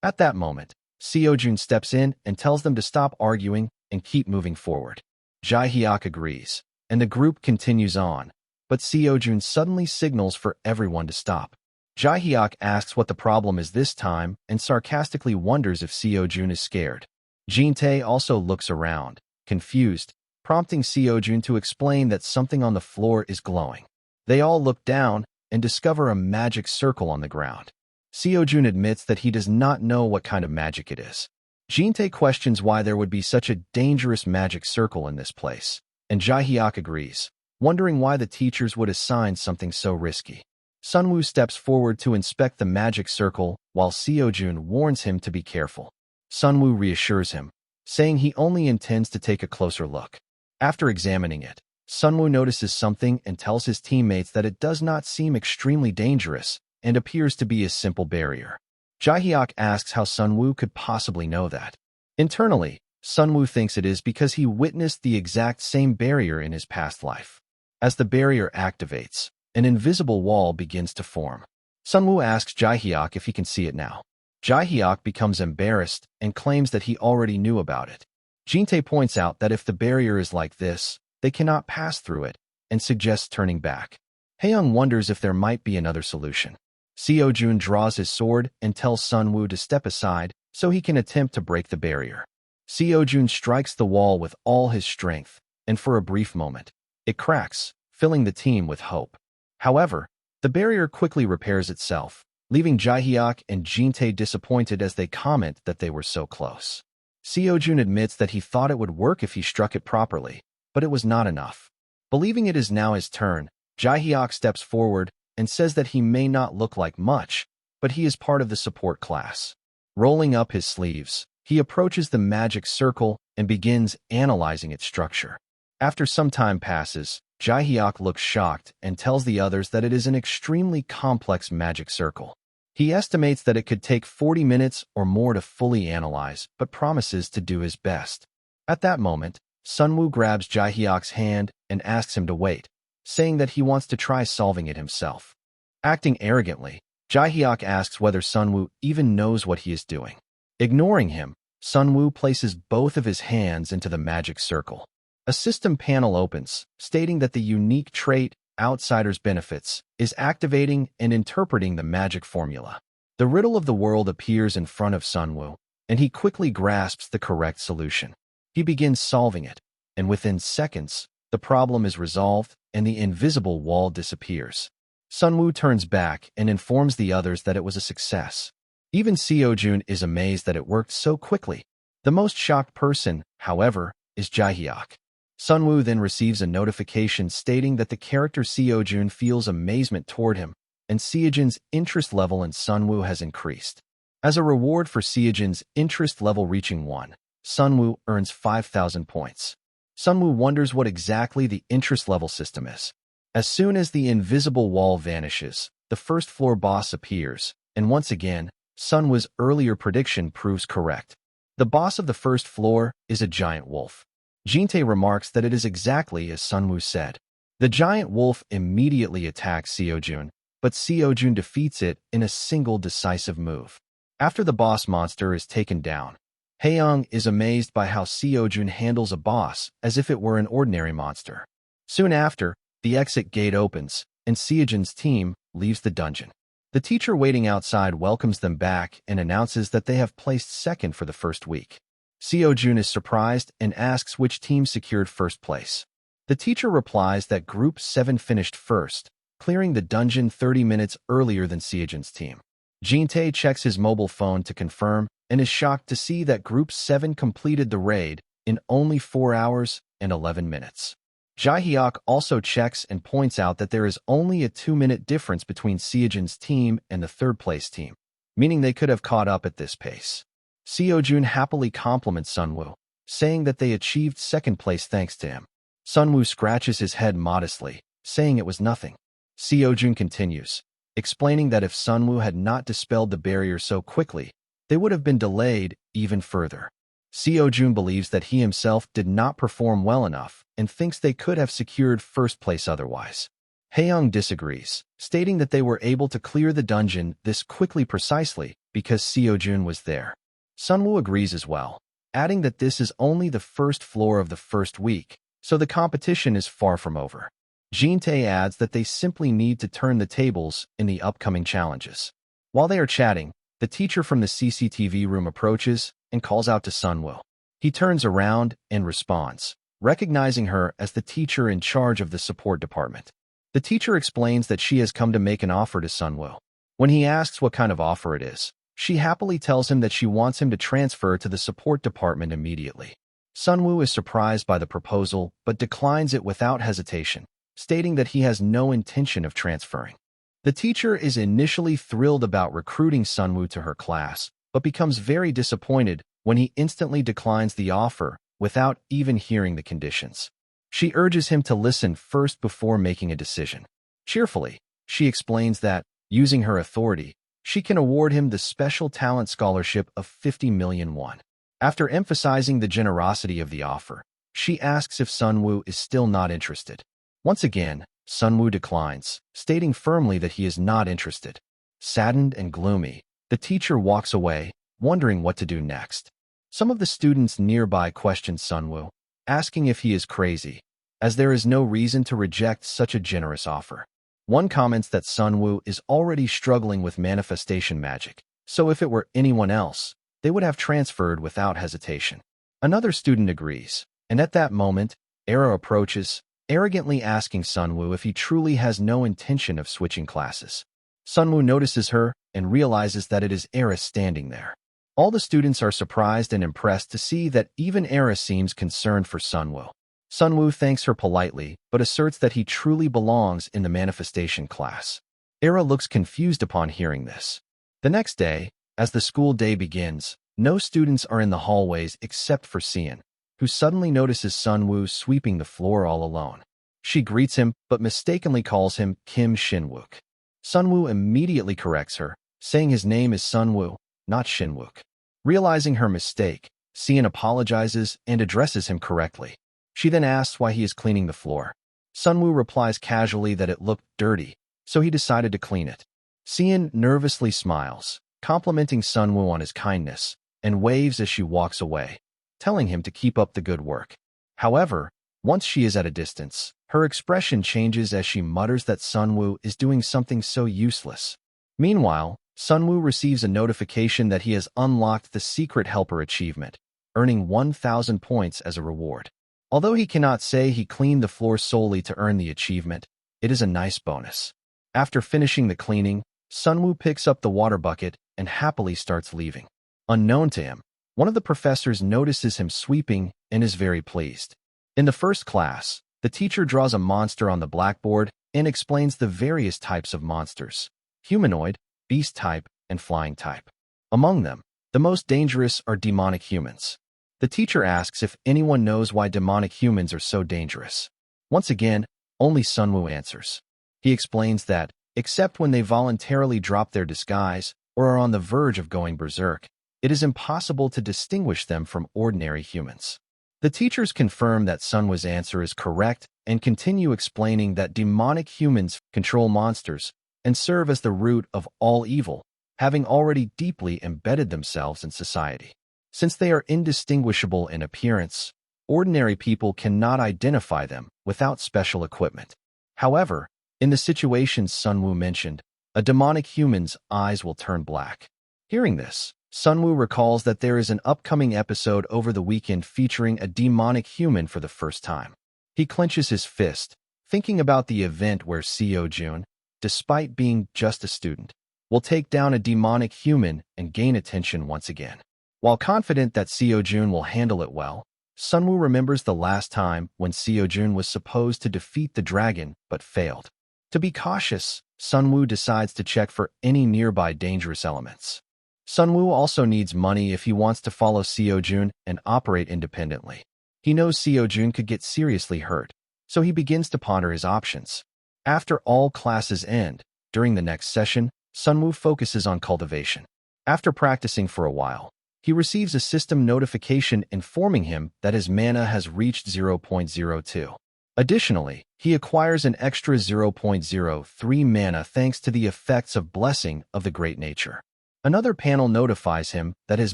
At that moment, Seojun steps in and tells them to stop arguing and keep moving forward. Jae-hyuk agrees, and the group continues on, but Seojun suddenly signals for everyone to stop. Jae-hyuk asks what the problem is this time and sarcastically wonders if Seojun is scared. Jin-tae also looks around, confused, prompting Seojun to explain that something on the floor is glowing. They all look down and discover a magic circle on the ground. Seojun admits that he does not know what kind of magic it is. Jin-tae questions why there would be such a dangerous magic circle in this place, and Jae-hyuk agrees, wondering why the teachers would assign something so risky. Sunwoo steps forward to inspect the magic circle while Seojun warns him to be careful. Sunwoo reassures him, saying he only intends to take a closer look. After examining it, Sunwoo notices something and tells his teammates that it does not seem extremely dangerous and appears to be a simple barrier. Jae-hyuk asks how Sunwoo could possibly know that. Internally, Sunwoo thinks it is because he witnessed the exact same barrier in his past life. As the barrier activates, an invisible wall begins to form. Sunwoo asks Jae-hyuk if he can see it now. Jae-hyuk becomes embarrassed and claims that he already knew about it. Jin-tae points out that if the barrier is like this, they cannot pass through it, and suggests turning back. Haeyoung wonders if there might be another solution. Seojun draws his sword and tells Sunwoo to step aside so he can attempt to break the barrier. Seojun strikes the wall with all his strength, and for a brief moment, it cracks, filling the team with hope. However, the barrier quickly repairs itself, leaving Jae-hyuk and Jin-tae disappointed as they comment that they were so close. Seojun admits that he thought it would work if he struck it properly, but it was not enough. Believing it is now his turn, Jae-hyuk steps forward and says that he may not look like much, but he is part of the support class. Rolling up his sleeves, he approaches the magic circle and begins analyzing its structure. After some time passes, Jae-hyuk looks shocked and tells the others that it is an extremely complex magic circle. He estimates that it could take 40 minutes or more to fully analyze, but promises to do his best. At that moment, Sunwoo grabs Jae-hyuk's hand and asks him to wait, saying that he wants to try solving it himself. Acting arrogantly, Jae-hyuk asks whether Sunwoo even knows what he is doing. Ignoring him, Sunwoo places both of his hands into the magic circle. A system panel opens, stating that the unique trait, Outsider's Benefits, is activating and interpreting the magic formula. The riddle of the world appears in front of Sunwoo, and he quickly grasps the correct solution. He begins solving it, and within seconds, the problem is resolved and the invisible wall disappears. Sunwoo turns back and informs the others that it was a success. Even Seojun is amazed that it worked so quickly. The most shocked person, however, is Jaehyuk. Sunwoo then receives a notification stating that the character Seojun feels amazement toward him, and Seojun's interest level in Sunwoo has increased. As a reward for Seojun's interest level reaching 1, Sunwoo earns 5,000 points. Sunwoo wonders what exactly the interest level system is. As soon as the invisible wall vanishes, the first floor boss appears, and once again, Sunwoo's earlier prediction proves correct. The boss of the first floor is a giant wolf. Jin-tae remarks that it is exactly as Sunwoo said. The giant wolf immediately attacks Seojun, but Seojun defeats it in a single decisive move. After the boss monster is taken down, Haeyoung is amazed by how Seojun handles a boss as if it were an ordinary monster. Soon after, the exit gate opens, and Seojun's team leaves the dungeon. The teacher waiting outside welcomes them back and announces that they have placed second for the first week. Seojun is surprised and asks which team secured first place. The teacher replies that Group 7 finished first, clearing the dungeon 30 minutes earlier than Seojun's team. Jin-tae checks his mobile phone to confirm and is shocked to see that Group 7 completed the raid in only 4 hours and 11 minutes. Jaehyuk also checks and points out that there is only a 2-minute difference between Seojun's team and the third-place team, meaning they could have caught up at this pace. Seojun happily compliments Sunwoo, saying that they achieved second place thanks to him. Sunwoo scratches his head modestly, saying it was nothing. Seojun continues, explaining that if Sunwoo had not dispelled the barrier so quickly, they would have been delayed even further. Seojun believes that he himself did not perform well enough and thinks they could have secured first place otherwise. Haeyoung disagrees, stating that they were able to clear the dungeon this quickly precisely because Seojun was there. Sunwoo agrees as well, adding that this is only the first floor of the first week, so the competition is far from over. Jin-tae adds that they simply need to turn the tables in the upcoming challenges. While they are chatting, the teacher from the CCTV room approaches and calls out to Sunwoo. He turns around and responds, recognizing her as the teacher in charge of the support department. The teacher explains that she has come to make an offer to Sunwoo. When he asks what kind of offer it is, she happily tells him that she wants him to transfer to the support department immediately. Sunwoo is surprised by the proposal but declines it without hesitation, stating that he has no intention of transferring. The teacher is initially thrilled about recruiting Sunwoo to her class, but becomes very disappointed when he instantly declines the offer without even hearing the conditions. She urges him to listen first before making a decision. Cheerfully, she explains that, using her authority, she can award him the Special Talent Scholarship of 50 million won. After emphasizing the generosity of the offer, she asks if Sunwoo is still not interested. Once again, Sunwoo declines, stating firmly that he is not interested. Saddened and gloomy, the teacher walks away, wondering what to do next. Some of the students nearby question Sunwoo, asking if he is crazy, as there is no reason to reject such a generous offer. One comments that Sunwoo is already struggling with manifestation magic, so if it were anyone else, they would have transferred without hesitation. Another student agrees, and at that moment, Era approaches, arrogantly asking Sunwoo if he truly has no intention of switching classes. Sunwoo notices her and realizes that it is Era standing there. All the students are surprised and impressed to see that even Era seems concerned for Sunwoo. Sunwoo thanks her politely, but asserts that he truly belongs in the manifestation class. Era looks confused upon hearing this. The next day, as the school day begins, no students are in the hallways except for Seon, who suddenly notices Sunwoo sweeping the floor all alone. She greets him, but mistakenly calls him Kim Shinwook. Sunwoo immediately corrects her, saying his name is Sunwoo, not Shinwook. Realizing her mistake, Seon apologizes and addresses him correctly. She then asks why he is cleaning the floor. Sunwoo replies casually that it looked dirty, so he decided to clean it. Seon nervously smiles, complimenting Sunwoo on his kindness, and waves as she walks away, telling him to keep up the good work. However, once she is at a distance, her expression changes as she mutters that Sunwoo is doing something so useless. Meanwhile, Sunwoo receives a notification that he has unlocked the Secret Helper achievement, earning 1,000 points as a reward. Although he cannot say he cleaned the floor solely to earn the achievement, it is a nice bonus. After finishing the cleaning, Sunwoo picks up the water bucket and happily starts leaving. Unknown to him, one of the professors notices him sweeping and is very pleased. In the first class, the teacher draws a monster on the blackboard and explains the various types of monsters: humanoid, beast type, and flying type. Among them, the most dangerous are demonic humans. The teacher asks if anyone knows why demonic humans are so dangerous. Once again, only Sunwoo answers. He explains that, except when they voluntarily drop their disguise or are on the verge of going berserk, it is impossible to distinguish them from ordinary humans. The teachers confirm that Sunwoo's answer is correct and continue explaining that demonic humans control monsters and serve as the root of all evil, having already deeply embedded themselves in society. Since they are indistinguishable in appearance, ordinary people cannot identify them without special equipment. However, in the situations Sunwoo mentioned, a demonic human's eyes will turn black. Hearing this, Sunwoo recalls that there is an upcoming episode over the weekend featuring a demonic human for the first time. He clenches his fist, thinking about the event where Seo-jun, despite being just a student, will take down a demonic human and gain attention once again. While confident that Seo-jun will handle it well, Sunwoo remembers the last time when Seo-jun was supposed to defeat the dragon but failed. To be cautious, Sunwoo decides to check for any nearby dangerous elements. Sunwoo also needs money if he wants to follow Seo-jun and operate independently. He knows Seo-jun could get seriously hurt, so he begins to ponder his options. After all classes end, during the next session, Sunwoo focuses on cultivation. After practicing for a while, he receives a system notification informing him that his mana has reached 0.02. Additionally, he acquires an extra 0.03 mana thanks to the effects of Blessing of the Great Nature. Another panel notifies him that his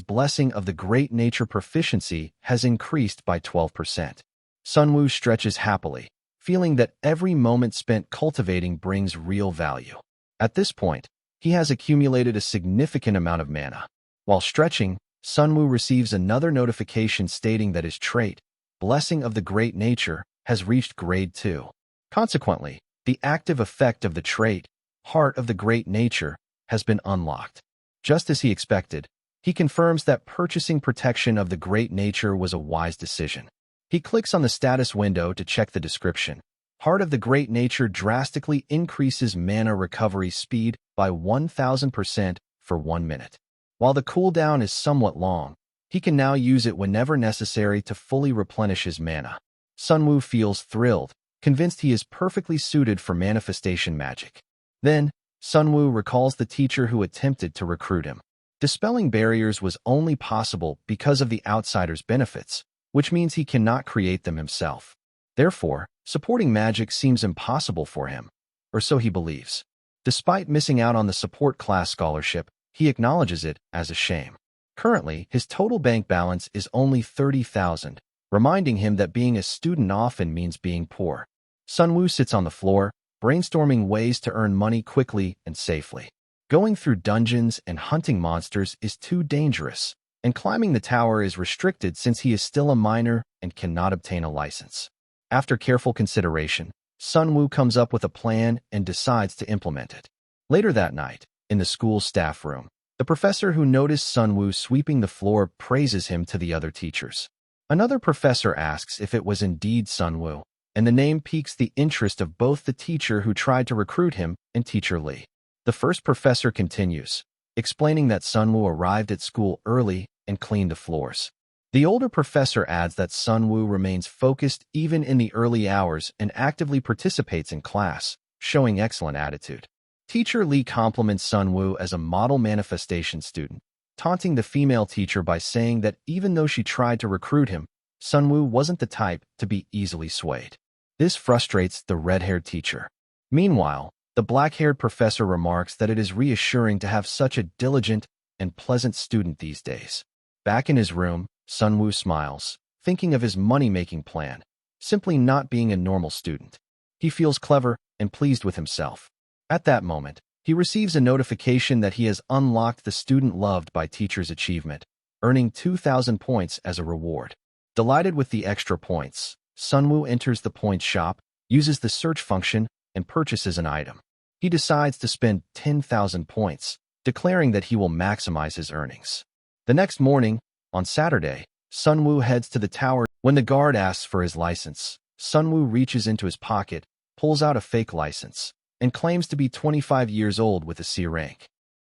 Blessing of the Great Nature proficiency has increased by 12%. Sunwoo stretches happily, feeling that every moment spent cultivating brings real value. At this point, he has accumulated a significant amount of mana. While stretching, Sunwoo receives another notification stating that his trait, Blessing of the Great Nature, has reached grade 2. Consequently, the active effect of the trait, Heart of the Great Nature, has been unlocked. Just as he expected, he confirms that purchasing Protection of the Great Nature was a wise decision. He clicks on the status window to check the description. Heart of the Great Nature drastically increases mana recovery speed by 1000% for 1 minute. While the cooldown is somewhat long, he can now use it whenever necessary to fully replenish his mana. Sunwoo feels thrilled, convinced he is perfectly suited for manifestation magic. Then, Sunwoo recalls the teacher who attempted to recruit him. Dispelling barriers was only possible because of the outsider's benefits, which means he cannot create them himself. Therefore, supporting magic seems impossible for him, or so he believes. Despite missing out on the support class scholarship, he acknowledges it as a shame. Currently, his total bank balance is only 30,000, reminding him that being a student often means being poor. Sunwoo sits on the floor, brainstorming ways to earn money quickly and safely. Going through dungeons and hunting monsters is too dangerous, and climbing the tower is restricted since he is still a minor and cannot obtain a license. After careful consideration, Sunwoo comes up with a plan and decides to implement it. Later that night, in the school staff room, the professor who noticed Sunwoo sweeping the floor praises him to the other teachers. Another professor asks if it was indeed Sunwoo, and the name piques the interest of both the teacher who tried to recruit him and Teacher Lee. The first professor continues, explaining that Sunwoo arrived at school early and cleaned the floors. The older professor adds that Sunwoo remains focused even in the early hours and actively participates in class, showing excellent attitude. Teacher Lee compliments Sunwoo as a model manifestation student, taunting the female teacher by saying that even though she tried to recruit him, Sunwoo wasn't the type to be easily swayed. This frustrates the red-haired teacher. Meanwhile, the black-haired professor remarks that it is reassuring to have such a diligent and pleasant student these days. Back in his room, Sunwoo smiles, thinking of his money-making plan, simply not being a normal student. He feels clever and pleased with himself. At that moment, he receives a notification that he has unlocked the student loved by teacher's achievement, earning 2,000 points as a reward. Delighted with the extra points, Sunwoo enters the points shop, uses the search function, and purchases an item. He decides to spend 10,000 points, declaring that he will maximize his earnings. The next morning, on Saturday, Sunwoo heads to the tower. When the guard asks for his license, Sunwoo reaches into his pocket, pulls out a fake license, and claims to be 25 years old with a C rank.